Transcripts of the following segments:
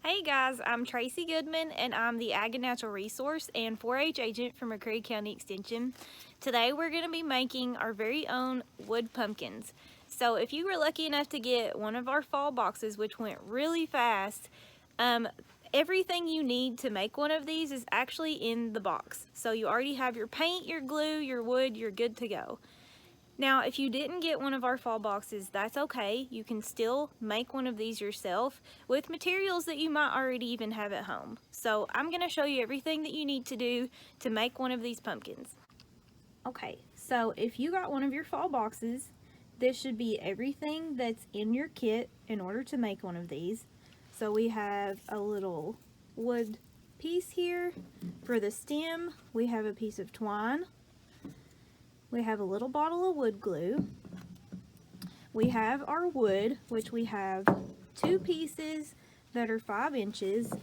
Hey guys, I'm Tracie Goodman and I'm the Ag and Natural Resource and 4-H agent for McCreary County Extension. Today we're going to be making our very own wood pumpkins. So if you were lucky enough to get one of our fall boxes, which went really fast, everything you need to make one of these is actually in the box. So you already have your paint, your glue, your wood, you're good to go. Now, if you didn't get one of our fall boxes, that's okay. You can still make one of these yourself with materials that you might already even have at home. So I'm going to show you everything that you need to do to make one of these pumpkins. Okay, so if you got one of your fall boxes, this should be everything that's in your kit in order to make one of these. So we have a little wood piece here for the stem. We have a piece of twine. We have a little bottle of wood glue. We have our wood, which we have 2 pieces that are 5 inches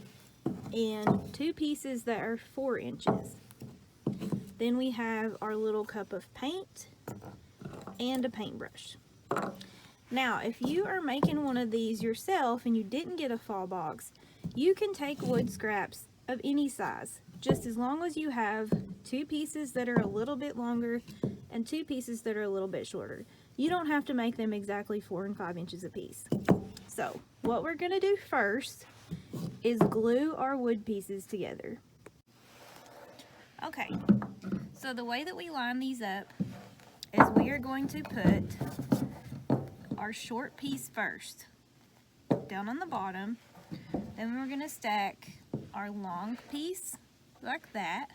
and 2 pieces that are 4 inches. Then we have our little cup of paint and a paintbrush. Now, if you are making one of these yourself and you didn't get a fall box, you can take wood scraps of any size, just as long as you have 2 pieces that are a little bit longer and 2 pieces that are a little bit shorter. You don't have to make them exactly 4 and 5 inches apiece. So what we're going to do first is glue our wood pieces together. Okay, so the way that we line these up is we are going to put our short piece first down on the bottom. Then we're going to stack our long piece like that.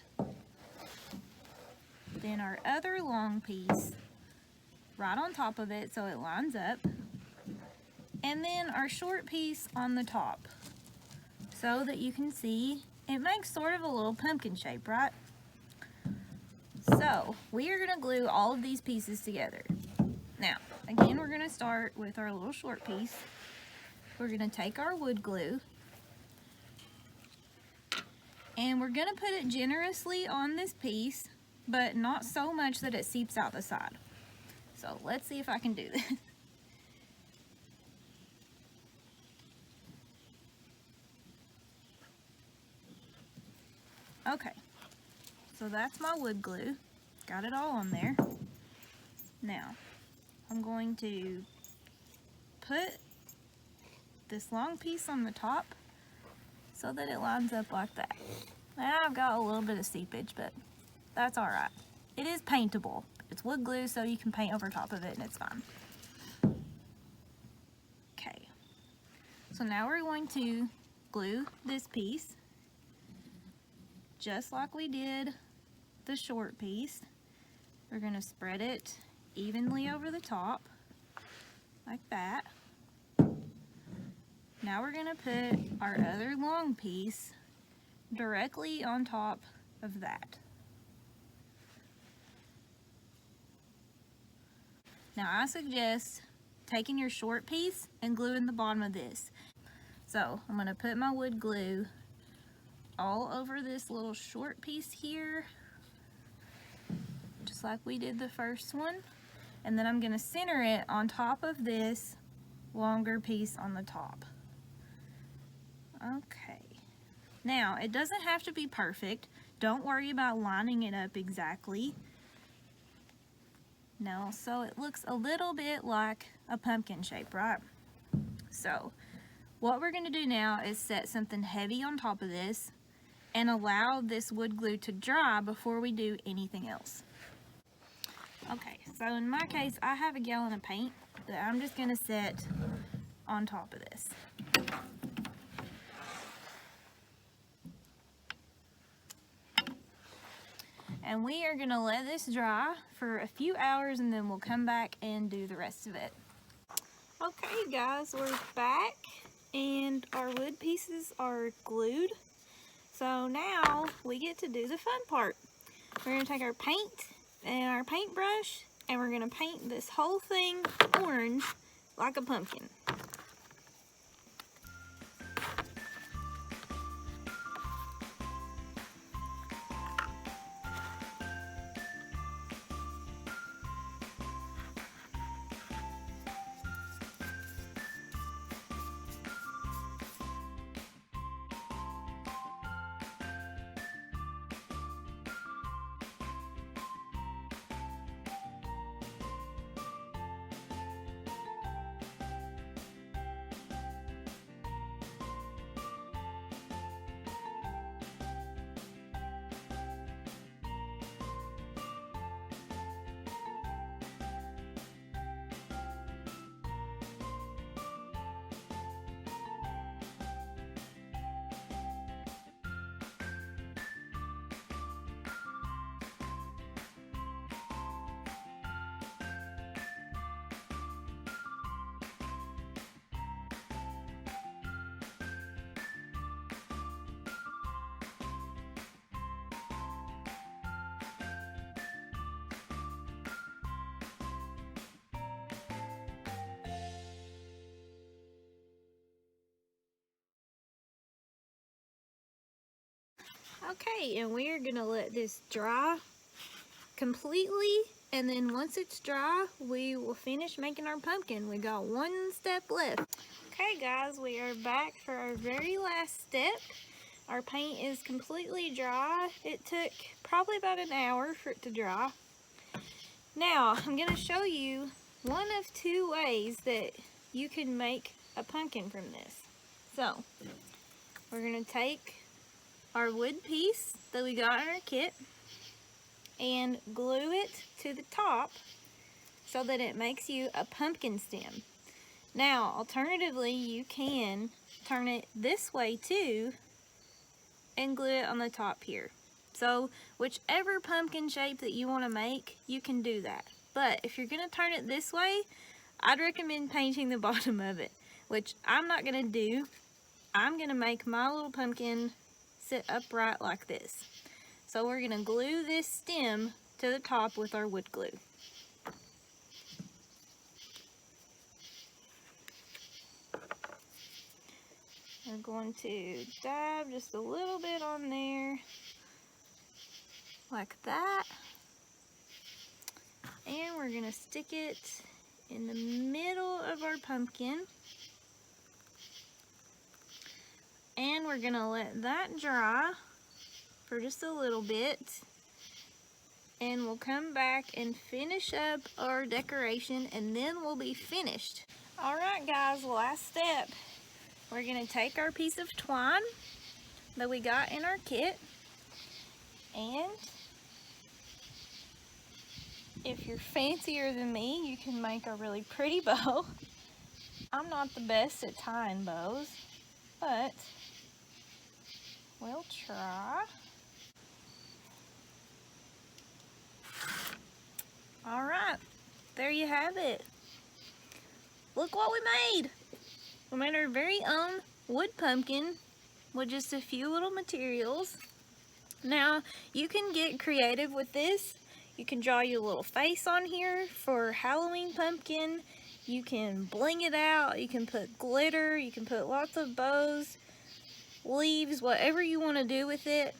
Then our other long piece right on top of it so it lines up. And then our short piece on the top so that you can see it makes sort of a little pumpkin shape, right? So we are going to glue all of these pieces together. Now, again, we're going to start with our little short piece. We're going to take our wood glue and we're going to put it generously on this piece, but not so much that it seeps out the side. So let's see if I can do this. Okay, so that's my wood glue. Got it all on there. Now, I'm going to put this long piece on the top so that it lines up like that. Now I've got a little bit of seepage, but that's all right. It is paintable. It's wood glue, so you can paint over top of it and it's fine. Okay, so now we're going to glue this piece just like we did the short piece. We're going to spread it evenly over the top like that. Now we're going to put our other long piece directly on top of that. Now I suggest taking your short piece and gluing the bottom of this. So I'm going to put my wood glue all over this little short piece here, just like we did the first one. And then I'm going to center it on top of this longer piece on the top. Okay. Now, it doesn't have to be perfect. Don't worry about lining it up exactly. No, so it looks a little bit like a pumpkin shape, right? So, what we're going to do now is set something heavy on top of this and allow this wood glue to dry before we do anything else. Okay, so in my case, I have a gallon of paint that I'm just going to set on top of this. And we are going to let this dry for a few hours and then we'll come back and do the rest of it. Okay guys, we're back and our wood pieces are glued. So now we get to do the fun part. We're going to take our paint and our paintbrush and we're going to paint this whole thing orange like a pumpkin. Okay, and we are gonna let this dry completely, and then once it's dry, we will finish making our pumpkin. We got one step left. Okay guys, we are back for our very last step. Our paint is completely dry. It took probably about an hour for it to dry. Now, I'm gonna show you one of two ways that you can make a pumpkin from this. So, we're gonna take our wood piece that we got in our kit and glue it to the top so that it makes you a pumpkin stem. Now, alternatively, you can turn it this way too and glue it on the top here. So, whichever pumpkin shape that you want to make, you can do that. But if you're going to turn it this way, I'd recommend painting the bottom of it, which I'm not going to do. I'm going to make my little pumpkin sit upright like this. So we're going to glue this stem to the top with our wood glue. We're going to dab just a little bit on there, like that. And we're going to stick it in the middle of our pumpkin. And we're going to let that dry for just a little bit. And we'll come back and finish up our decoration, and then we'll be finished. Alright guys, last step. We're going to take our piece of twine that we got in our kit, and if you're fancier than me, you can make a really pretty bow. I'm not the best at tying bows, but we'll try. Alright, there you have it. Look what we made! We made our very own wood pumpkin with just a few little materials. Now, you can get creative with this. You can draw your little face on here for Halloween pumpkin. You can bling it out. You can put glitter. You can put lots of bows, leaves, whatever you want to do with it.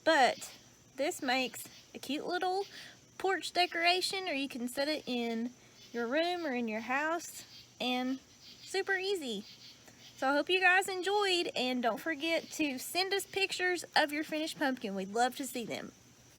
But this makes a cute little porch decoration, or you can set it in your room or in your house, and super easy. So I hope you guys enjoyed, and don't forget to send us pictures of your finished pumpkin. We'd love to see them.